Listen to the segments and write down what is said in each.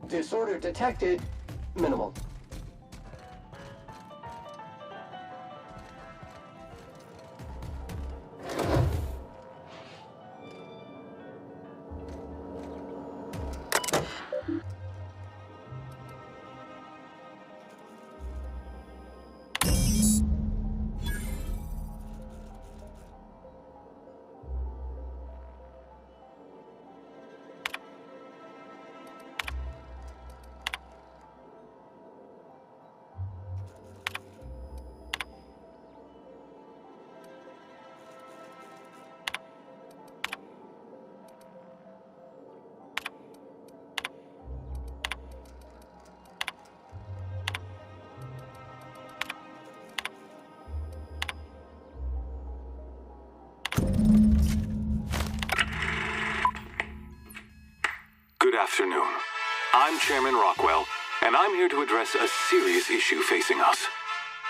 Disorder detected. Minimal. Good afternoon. I'm Chairman Rockwell, and I'm here to address a serious issue facing us.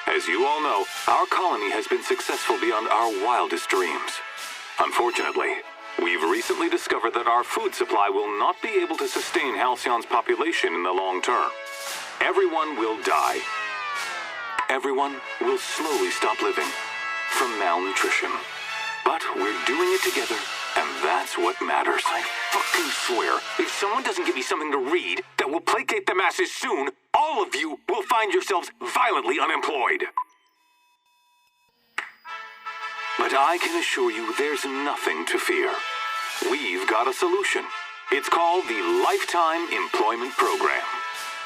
As you all know, our colony has been successful beyond our wildest dreams. Unfortunately, we've recently discovered that our food supply will not be able to sustain Halcyon's population in the long term. Everyone will die. Everyone will slowly stop living from malnutrition. But we're doing it together, and that's what matters. I fucking swear, if someone doesn't give me something to read that will placate the masses soon, all of you will find yourselves violently unemployed. But I can assure you there's nothing to fear. We've got a solution. It's called the Lifetime Employment Program.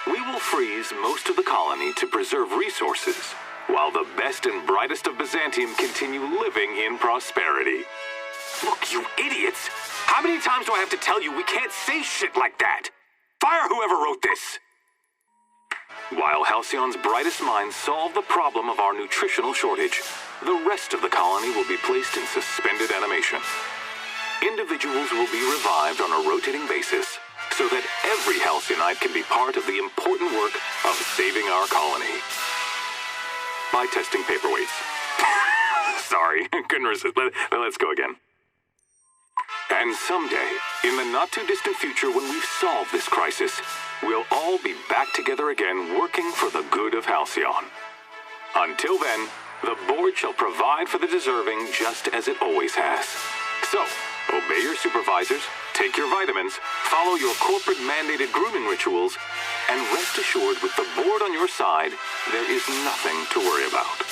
We will freeze most of the colony to preserve resources, while the best and brightest of Byzantium continue living in prosperity. Look, you idiots! How many times do I have to tell you we can't say shit like that? Fire whoever wrote this! While Halcyon's brightest minds solve the problem of our nutritional shortage, the rest of the colony will be placed in suspended animation. Individuals will be revived on a rotating basis so that every Halcyonite can be part of the important work of saving our colony. By testing paperweights. Sorry, couldn't resist. Let's go again. And someday, in the not-too-distant future when we've solved this crisis, we'll all be back together again working for the good of Halcyon. Until then, the board shall provide for the deserving just as it always has. So, obey your supervisors, take your vitamins, follow your corporate-mandated grooming rituals, and rest assured with the board on your side, there is nothing to worry about.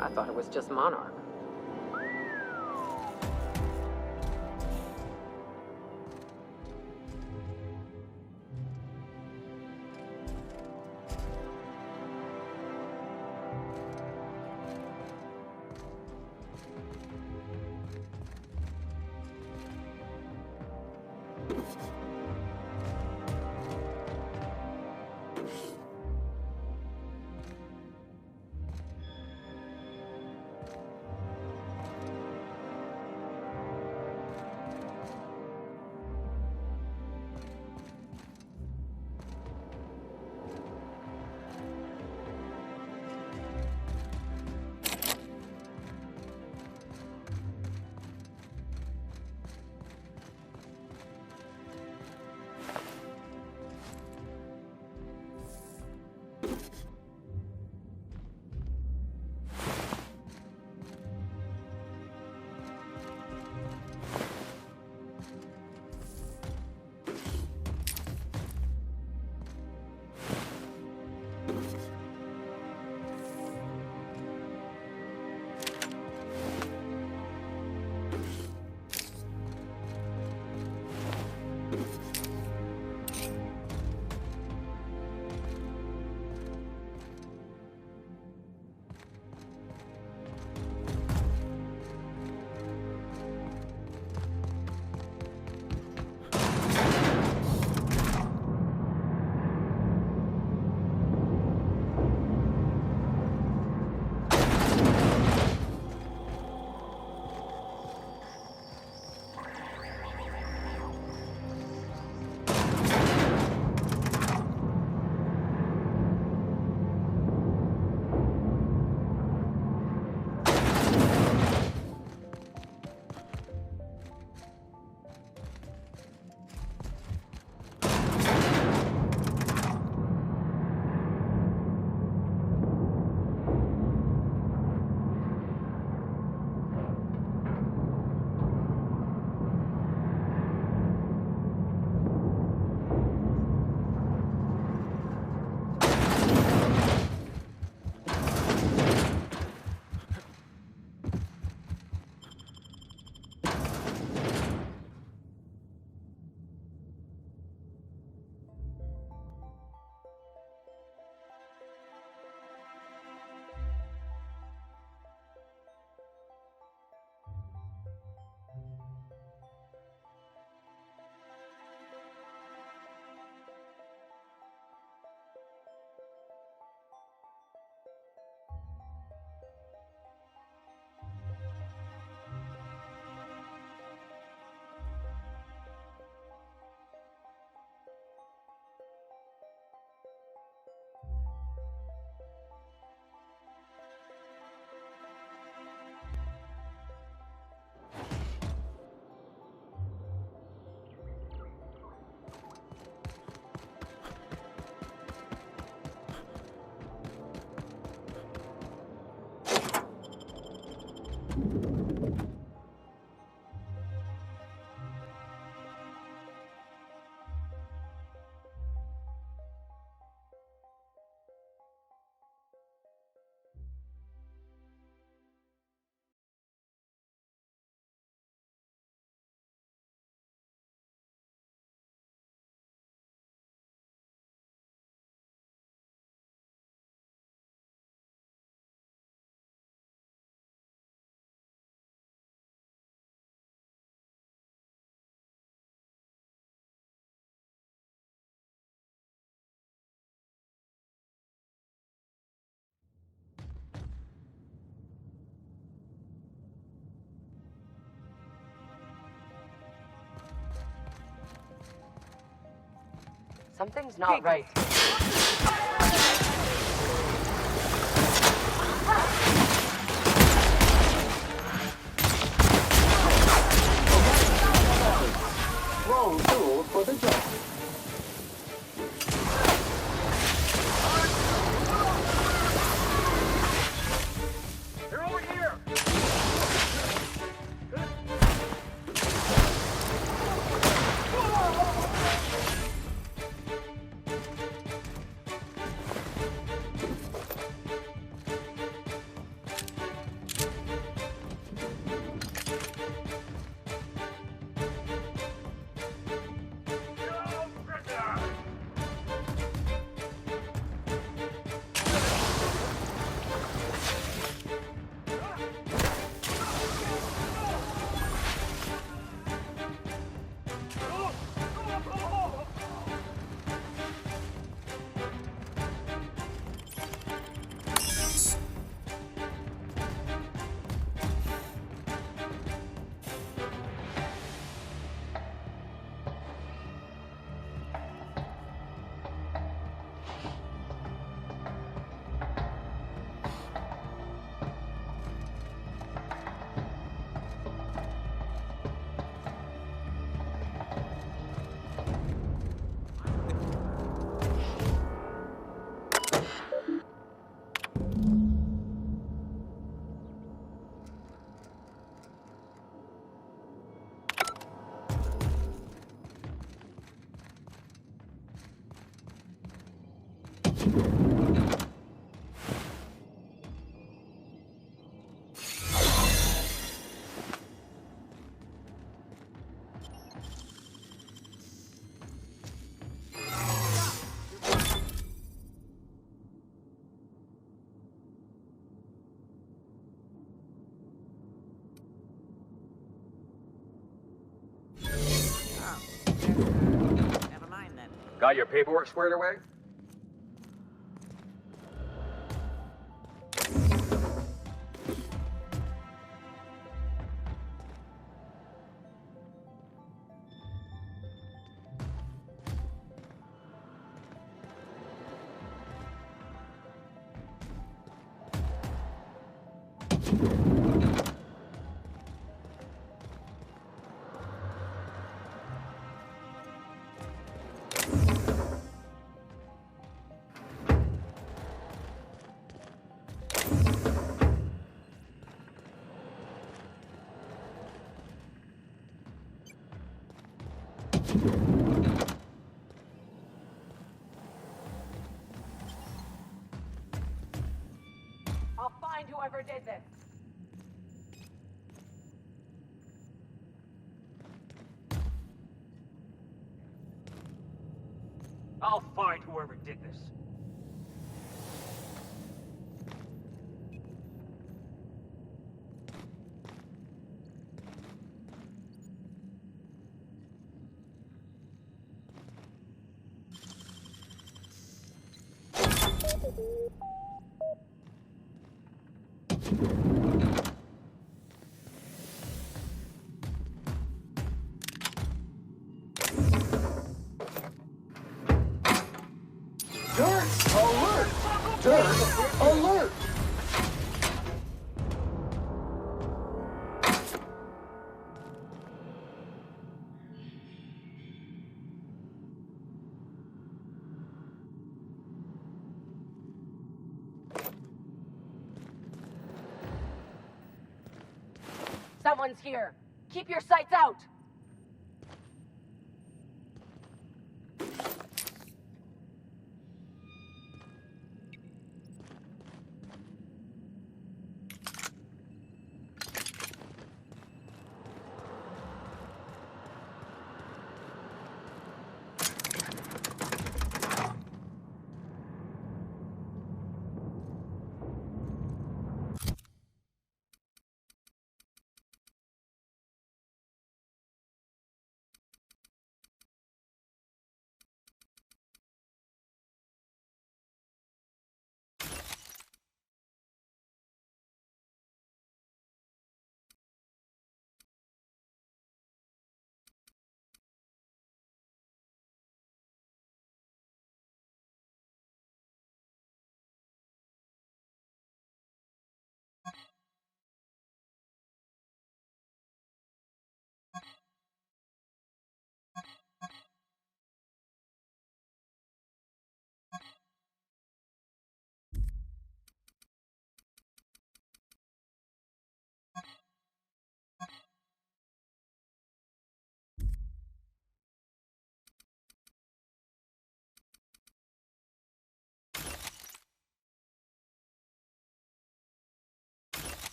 I thought it was just Monarch. Something's not right. Wrong tool for the job. They're over here! Never mind then. Got your paperwork squared away? I'll find whoever did this. I'll find whoever did this. Dirt alert! Dirt alert! Someone's here. Keep your sights out.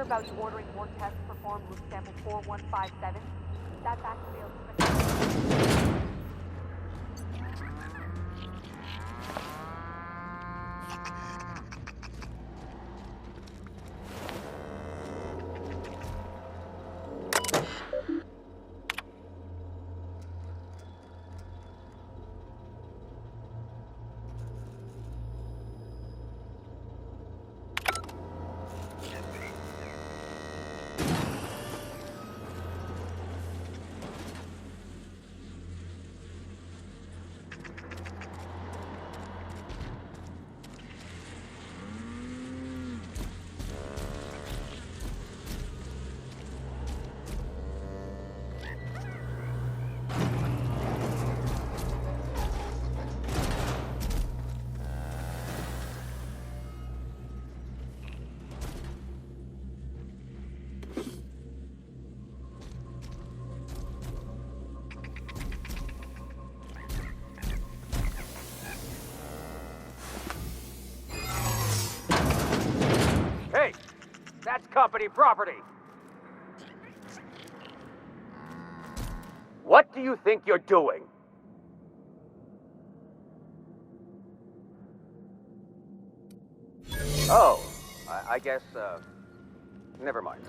hear about you ordering more tests performed with sample 4157? That backfield. Hey! That's company property! What do you think you're doing? Oh, I guess, never mind.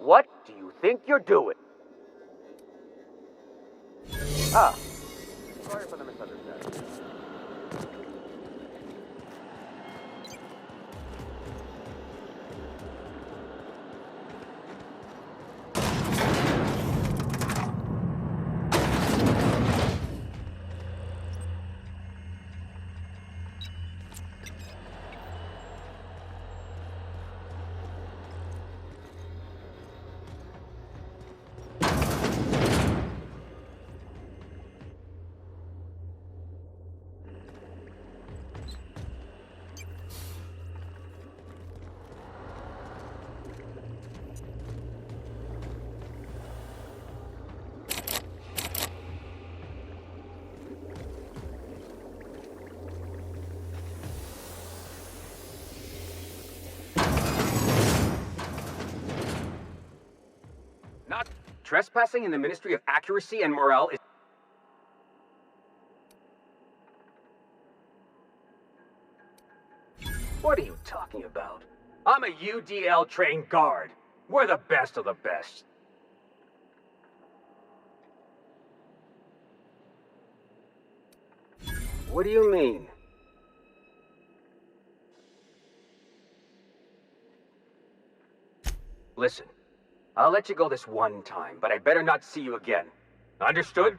What do you think you're doing? Ah, sorry for the misunderstanding. Not trespassing in the Ministry of Accuracy and Morale is... What are you talking about? I'm a UDL trained guard. We're the best of the best. What do you mean? Listen, I'll let you go this one time, but I better not see you again. Understood?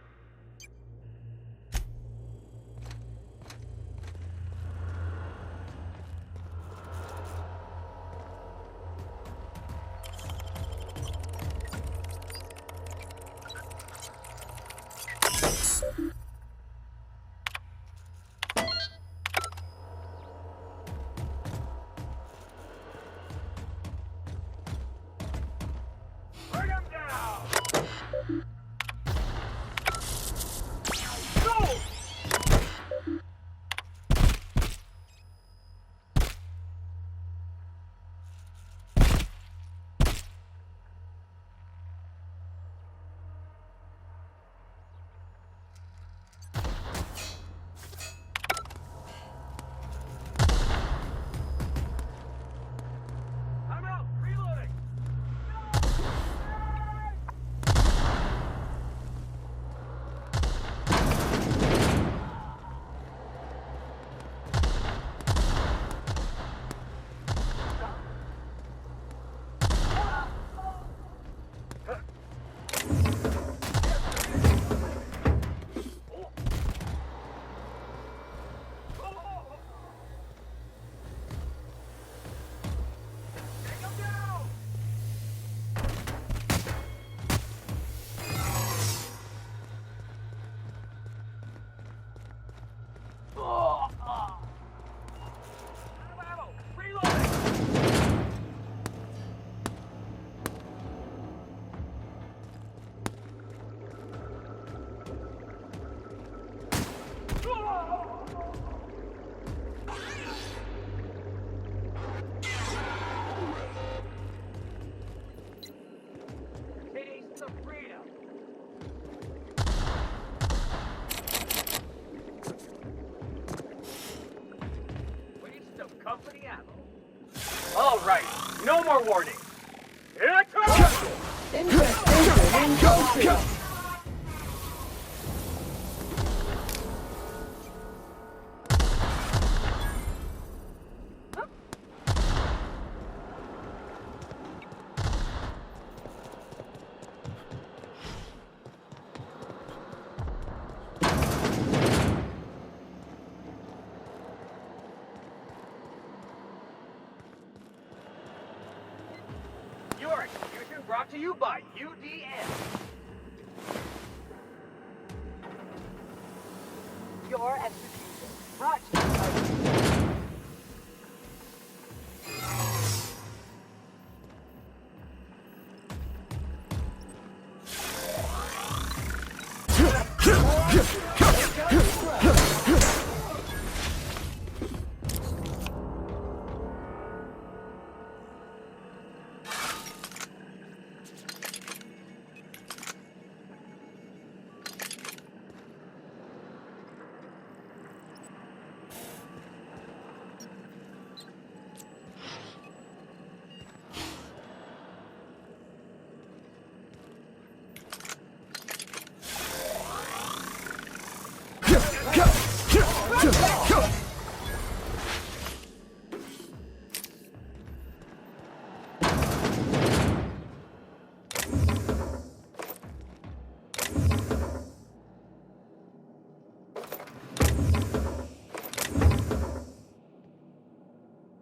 Bring him down! Go! company ammo. All right, no more warnings. Here I come! Infestation engulfing! Your execution brought to you by UDN. Your execution brought to you by UDN.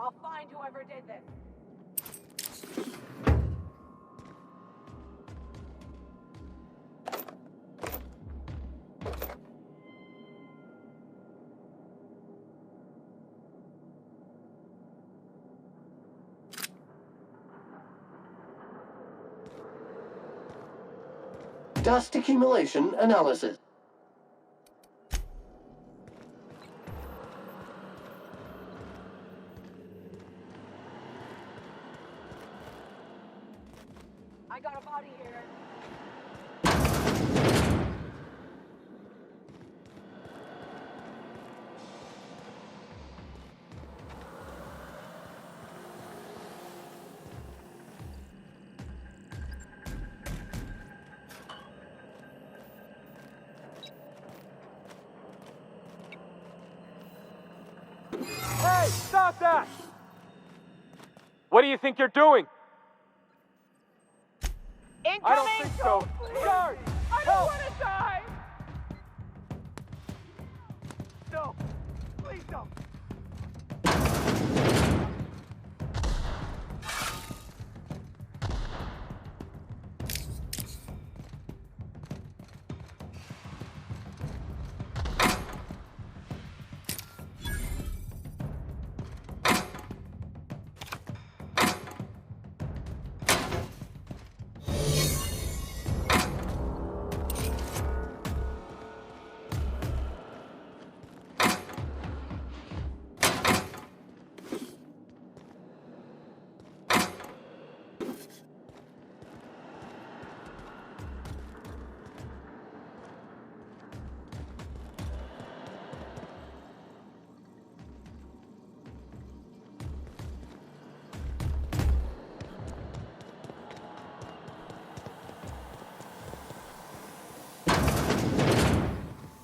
I'll find whoever did this. Dust accumulation analysis. I got a body here. Hey, stop that! What do you think you're doing? Incoming! I don't think so. Guard! I don't want to die! No! Please don't!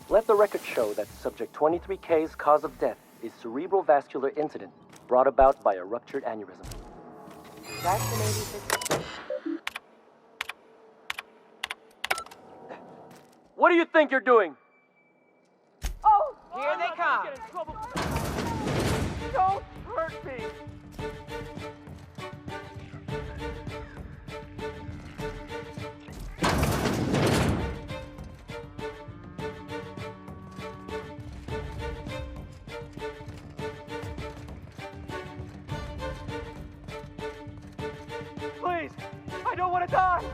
Let the record show that Subject 23K's cause of death is cerebral vascular incident brought about by a ruptured aneurysm. That's an 86%. What do you think you're doing? Oh! Here they come. Don't hurt me! Please! I don't want to die!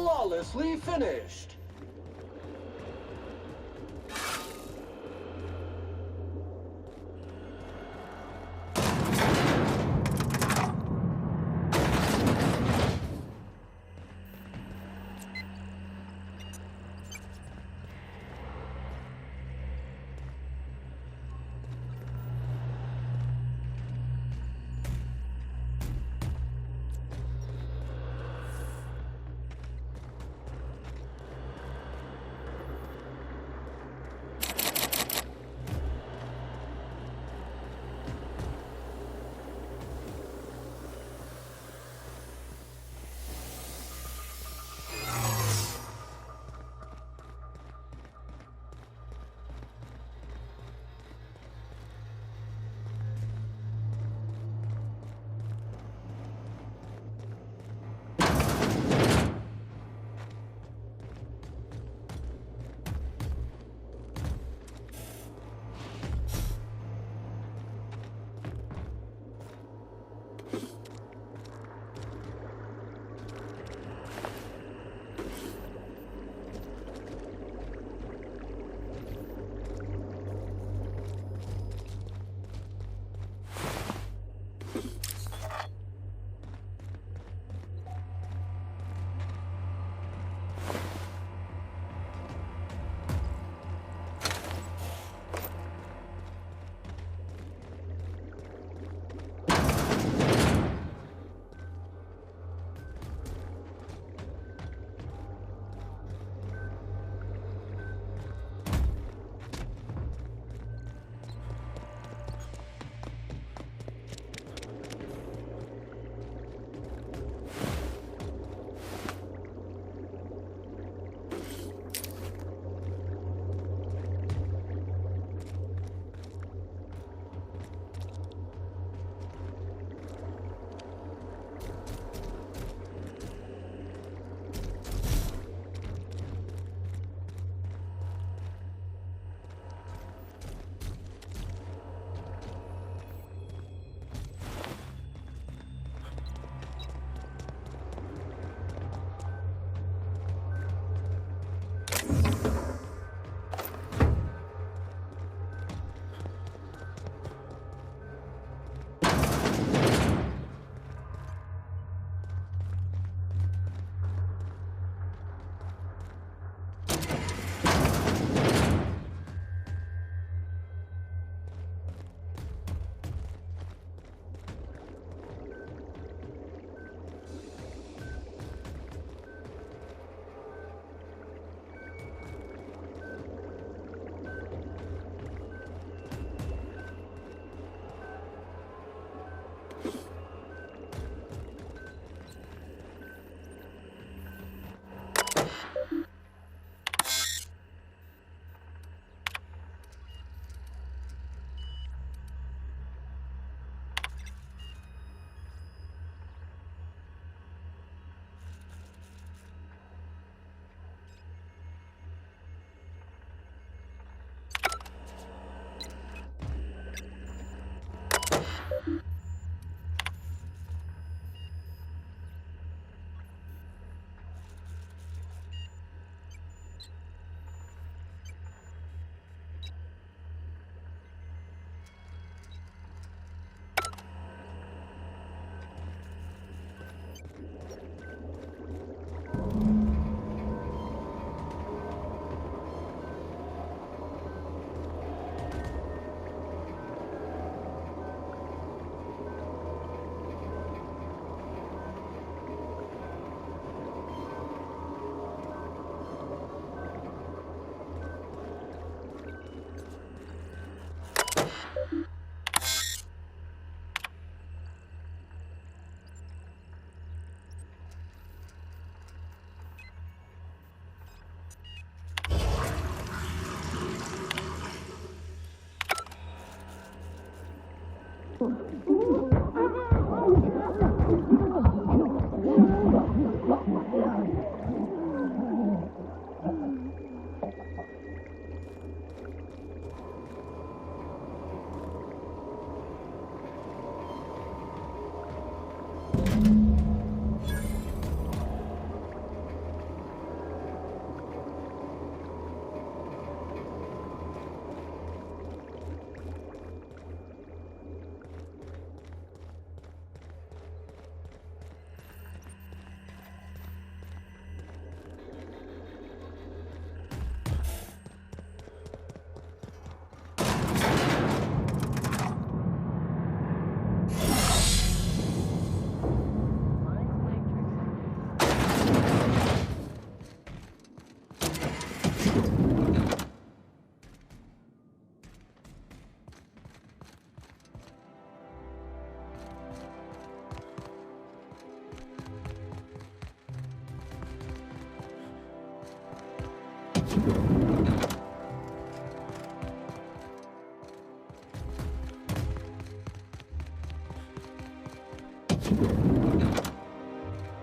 Flawlessly finished.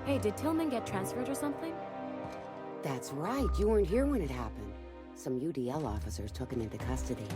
Hey, did Tillman get transferred or something? That's right, you weren't here when it happened. Some UDL officers took him into custody.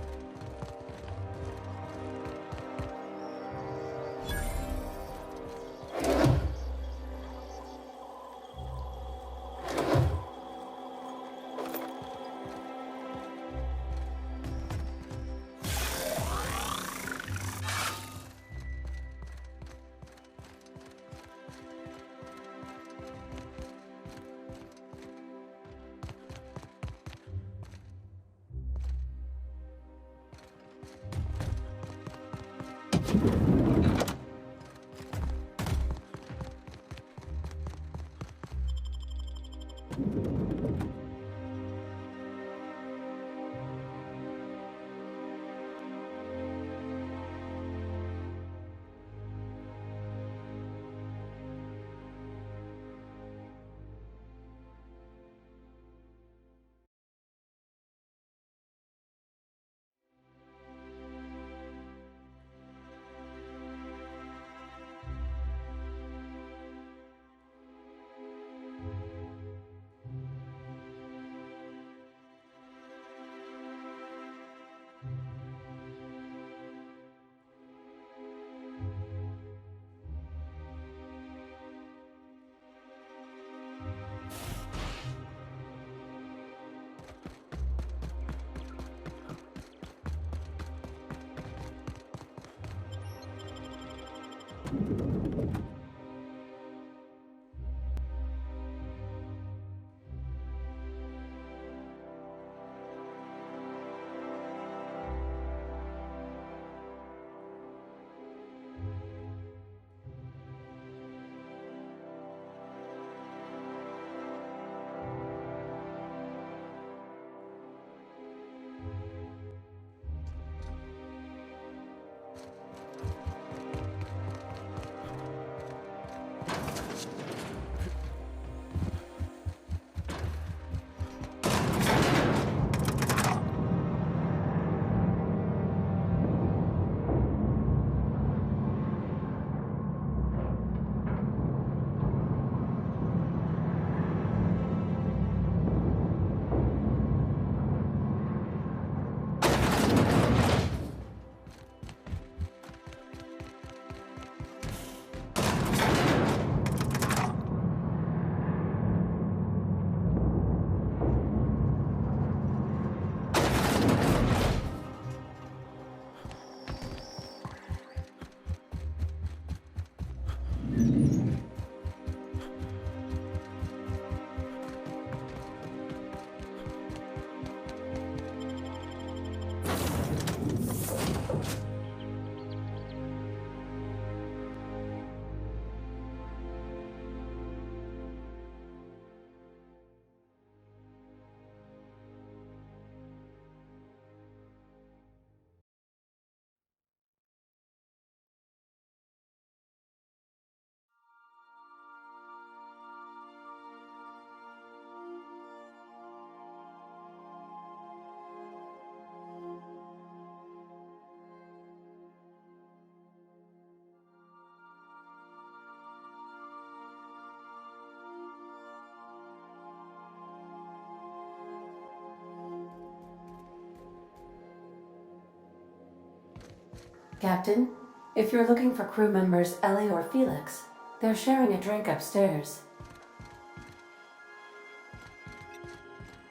Captain, if you're looking for crew members Ellie or Felix, they're sharing a drink upstairs.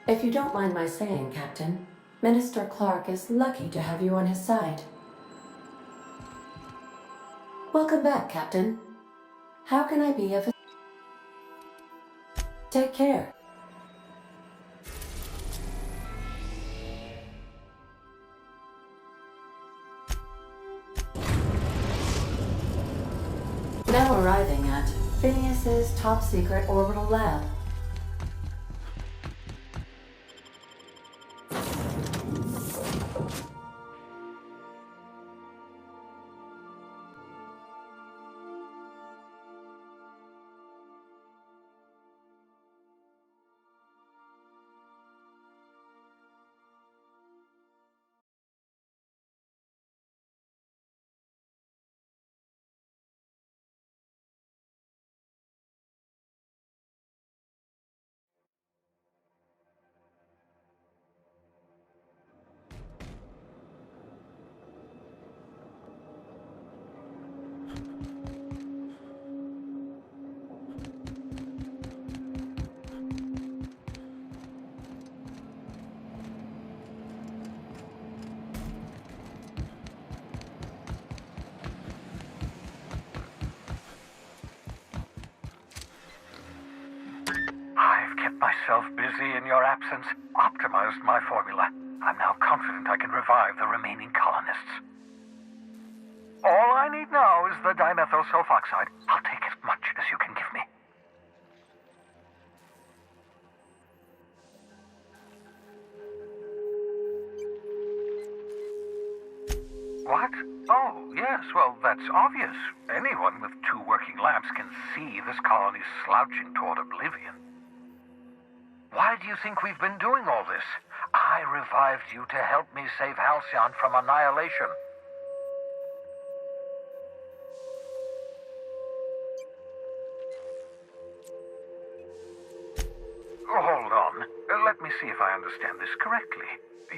If you don't mind my saying, Captain, Minister Clark is lucky to have you on his side. Welcome back, Captain. How can I be of... Take care. Now arriving at Phineas's top-secret orbital lab. in your absence, optimized my formula. I'm now confident I can revive the remaining colonists. All I need now is the dimethyl sulfoxide. I'll take as much as you can give me. What? Oh, yes, well, that's obvious. Anyone with 2 working labs can see this colony slouching toward oblivion. Why do you think we've been doing all this? I revived you to help me save Halcyon from annihilation. Hold on. Let me see if I understand this correctly.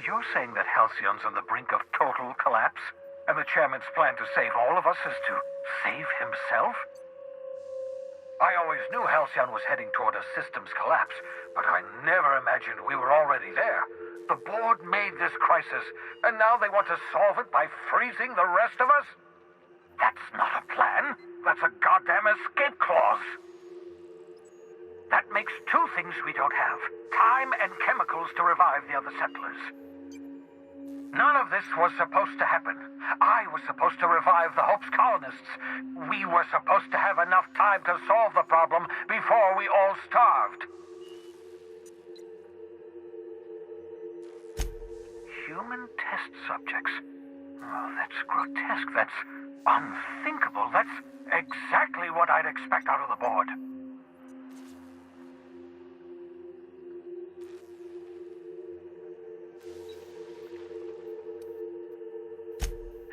You're saying that Halcyon's on the brink of total collapse, and the chairman's plan to save all of us is to save himself? I always knew Halcyon was heading toward a systems collapse, but I never imagined we were already there. The board made this crisis, and now they want to solve it by freezing the rest of us? That's not a plan. That's a goddamn escape clause. That makes 2 things we don't have: time and chemicals to revive the other settlers. None of this was supposed to happen. I was supposed to revive the Hope's colonists. We were supposed to have enough time to solve the problem before we all starved. Human test subjects. Oh, that's grotesque. That's unthinkable. That's exactly what I'd expect out of the board.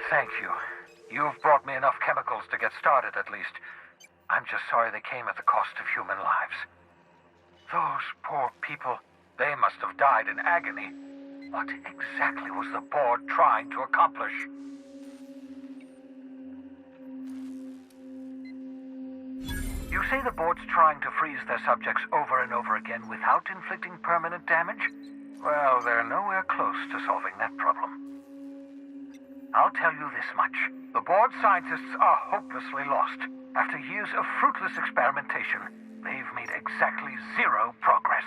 Thank you. You've brought me enough chemicals to get started, at least. I'm just sorry they came at the cost of human lives. Those poor people, they must have died in agony. What exactly was the board trying to accomplish? You say the board's trying to freeze their subjects over and over again without inflicting permanent damage? Well, they're nowhere close to solving that problem. I'll tell you this much. The board scientists are hopelessly lost. After years of fruitless experimentation, they've made exactly 0 progress.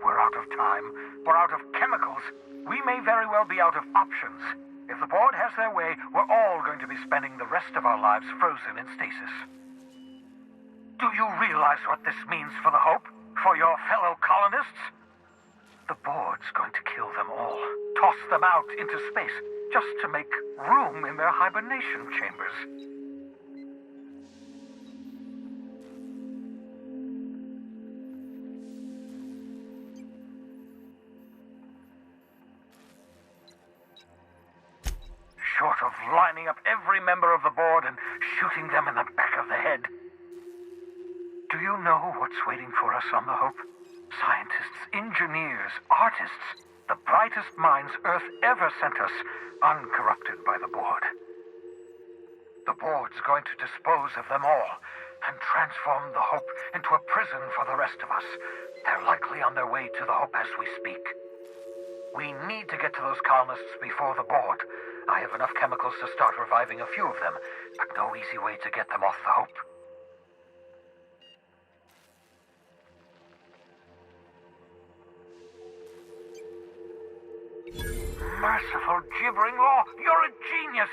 We're out of time. We're out of chemicals. We may very well be out of options. If the board has their way, we're all going to be spending the rest of our lives frozen in stasis. Do you realize what this means for the Hope? For your fellow colonists? The board's going to kill them all. Toss them out into space, just to make room in their hibernation chambers. Short of lining up every member of the board and shooting them in the back of the head. Do you know what's waiting for us on the Hope? Scientists, engineers, artists, the brightest minds Earth ever sent us, uncorrupted by the board. The board's going to dispose of them all and transform the Hope into a prison for the rest of us. They're likely on their way to the Hope as we speak. We need to get to those colonists before the board. I have enough chemicals to start reviving a few of them, but no easy way to get them off the Hope. Merciful gibbering law, you're a genius!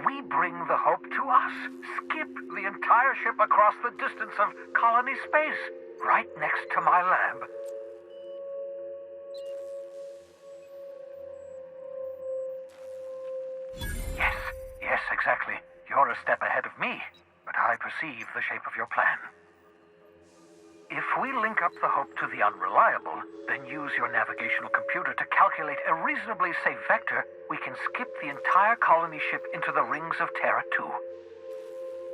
We bring the Hope to us. Skip the entire ship across the distance of colony space, right next to my lab. Yes, exactly. You're a step ahead of me, but I perceive the shape of your plan. If we link up the Hope to the Unreliable, then use your navigational computer to calculate a reasonably safe vector, we can skip the entire colony ship into the rings of Terra 2.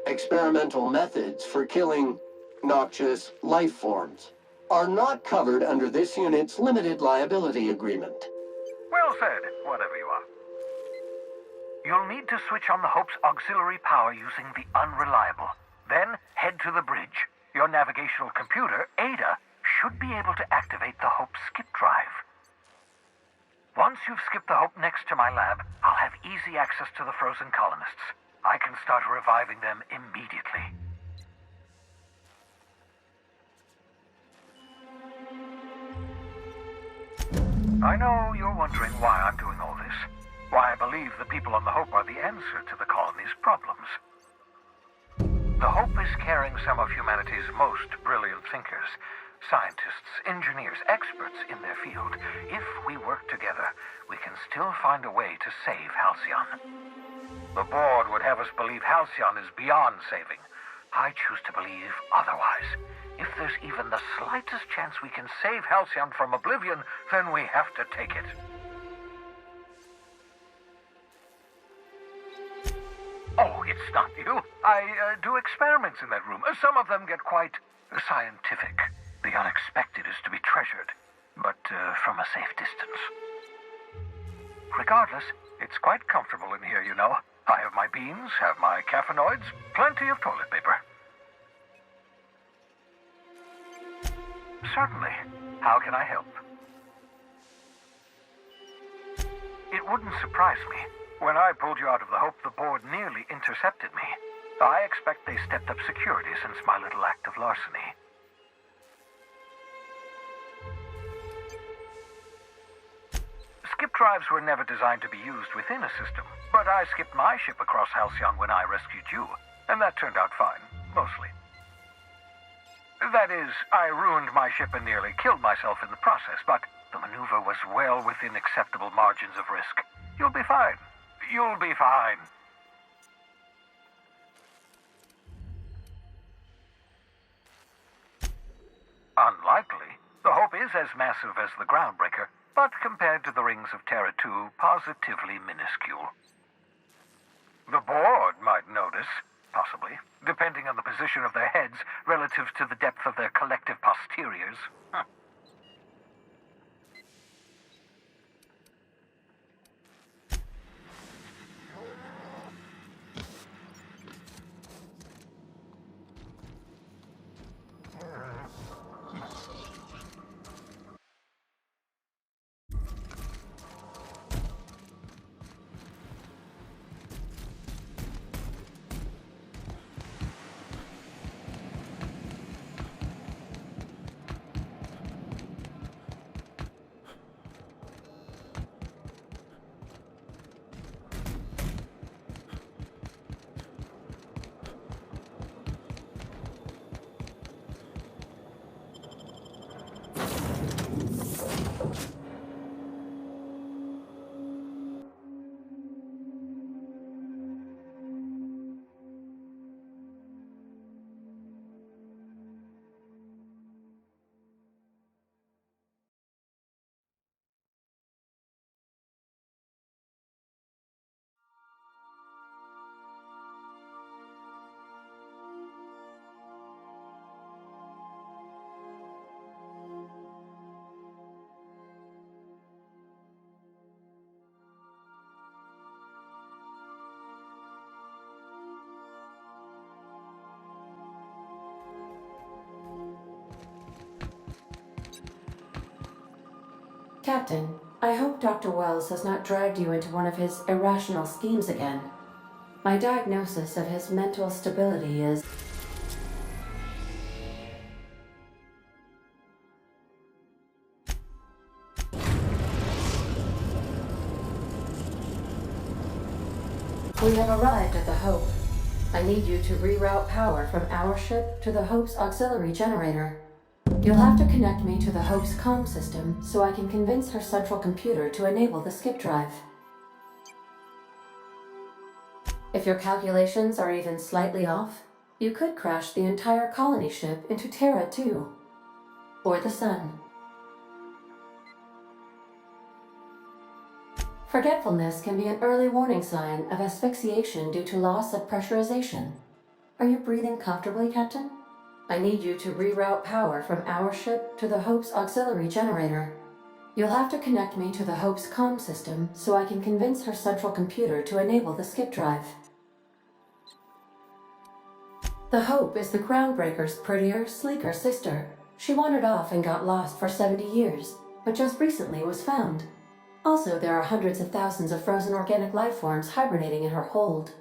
Experimental methods for killing noxious life forms are not covered under this unit's limited liability agreement. Well said, whatever you are. You'll need to switch on the Hope's auxiliary power using the Unreliable. Then head to the bridge. Your navigational computer, Ada, should be able to activate the Hope skip drive. Once you've skipped the Hope next to my lab, I'll have easy access to the frozen colonists. I can start reviving them immediately. I know you're wondering why I'm doing all this. Why I believe the people on the Hope are the answer to the colony's problems. The Hope is carrying some of humanity's most brilliant thinkers. Scientists, engineers, experts in their field. If we work together, we can still find a way to save Halcyon. The board would have us believe Halcyon is beyond saving. I choose to believe otherwise. If there's even the slightest chance we can save Halcyon from oblivion, then we have to take it. Oh, it's not you. I do experiments in that room. Some of them get quite scientific. The unexpected is to be treasured, but from a safe distance. Regardless, it's quite comfortable in here, you know. I have my beans, have my caffeinoids, plenty of toilet paper. Certainly. How can I help? It wouldn't surprise me. When I pulled you out of the Hope, the board nearly intercepted me. I expect they stepped up security since my little act of larceny. Skip drives were never designed to be used within a system, but I skipped my ship across Halcyon when I rescued you, and that turned out fine, mostly. That is, I ruined my ship and nearly killed myself in the process, but the maneuver was well within acceptable margins of risk. You'll be fine. You'll be fine. Unlikely. The Hope is as massive as the Groundbreaker, but compared to the rings of Terra 2, positively minuscule. The board might notice, possibly, depending on the position of their heads relative to the depth of their collective posteriors. Huh. Captain, I hope Dr. Wells has not dragged you into one of his irrational schemes again. My diagnosis of his mental stability is... We have arrived at the Hope. I need you to reroute power from our ship to the Hope's auxiliary generator. You'll have to connect me to the Hope's comm system so I can convince her central computer to enable the skip drive. If your calculations are even slightly off, you could crash the entire colony ship into Terra 2, or the Sun. Forgetfulness can be an early warning sign of asphyxiation due to loss of pressurization. Are you breathing comfortably, Captain? I need you to reroute power from our ship to the Hope's auxiliary generator. You'll have to connect me to the Hope's comm system so I can convince her central computer to enable the skip drive. The Hope is the Groundbreaker's prettier, sleeker sister. She wandered off and got lost for 70 years, but just recently was found. Also, there are hundreds of thousands of frozen organic life forms hibernating in her hold.